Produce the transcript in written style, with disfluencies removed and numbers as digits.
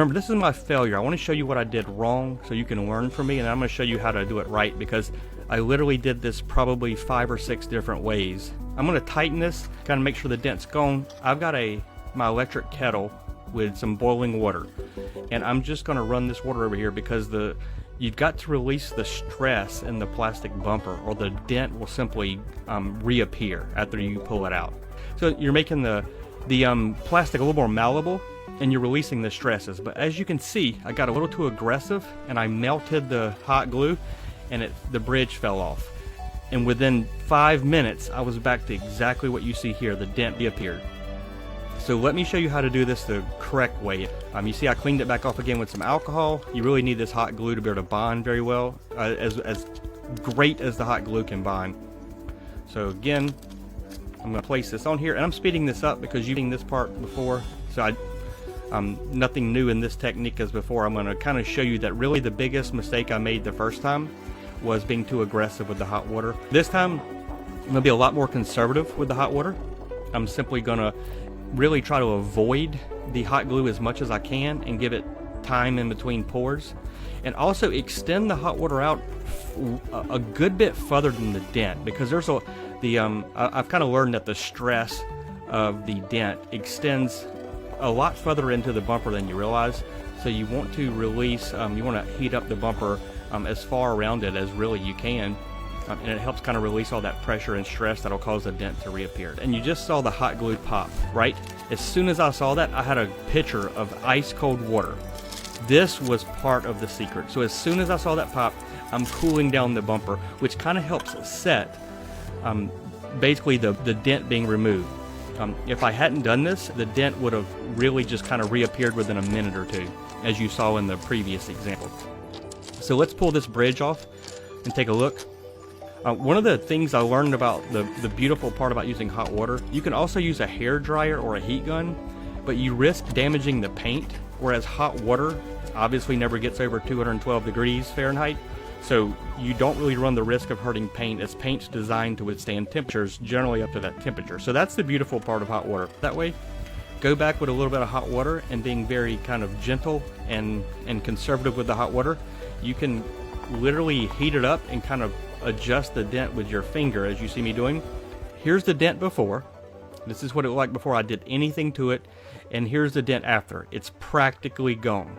Remember, this is my failure. I want to show you what I did wrong so you can learn from me, and I'm going to show you how to do it right, because I literally did this probably 5 or 6 different ways. I'm going to tighten this, kind of make sure the dent's gone. I've got my electric kettle with some boiling water, and I'm just going to run this water over here because you've got to release the stress in the plastic bumper, or the dent will simply reappear after you pull it out. So you're making the plastic a little more malleable, and you're releasing the stresses. But as you can see, I got a little too aggressive, and I melted the hot glue, and the bridge fell off. And within 5 minutes, I was back to exactly what you see here. The dent reappeared. So let me show you how to do this the correct way. You see I cleaned it back off again with some alcohol. You really need this hot glue to be able to bond very well, as great as the hot glue can bond. So again, I'm going to place this on here, and I'm speeding this up because you've seen this part before. So nothing new in this technique as before. I'm going to kind of show you that really the biggest mistake I made the first time was being too aggressive with the hot water. This time, I'm going to be a lot more conservative with the hot water. I'm simply going to really try to avoid the hot glue as much as I can and give it time in between pours, and also extend the hot water out a good bit further than the dent, because there's I've kind of learned that the stress of the dent extends a lot further into the bumper than you realize. So you want to release, you want to heat up the bumper as far around it as really you can, and it helps kind of release all that pressure and stress that'll cause the dent to reappear. And you just saw the hot glue pop, right? As soon as I saw that, I had a pitcher of ice cold water. This was part of the secret. So as soon as I saw that pop, I'm cooling down the bumper, which kind of helps set basically the dent being removed. If I hadn't done this, the dent would have really just kind of reappeared within a minute or two, as you saw in the previous example. So let's pull this bridge off and take a look. One of the things I learned about the beautiful part about using hot water, you can also use a hair dryer or a heat gun, but you risk damaging the paint, whereas hot water obviously never gets over 212 degrees Fahrenheit. So you don't really run the risk of hurting paint, as paint's designed to withstand temperatures generally up to that temperature. So that's the beautiful part of hot water. That way, go back with a little bit of hot water and being very kind of gentle and conservative with the hot water. You can literally heat it up and kind of adjust the dent with your finger, as you see me doing. Here's the dent before. This is what it looked like before I did anything to it. And here's the dent after. It's practically gone.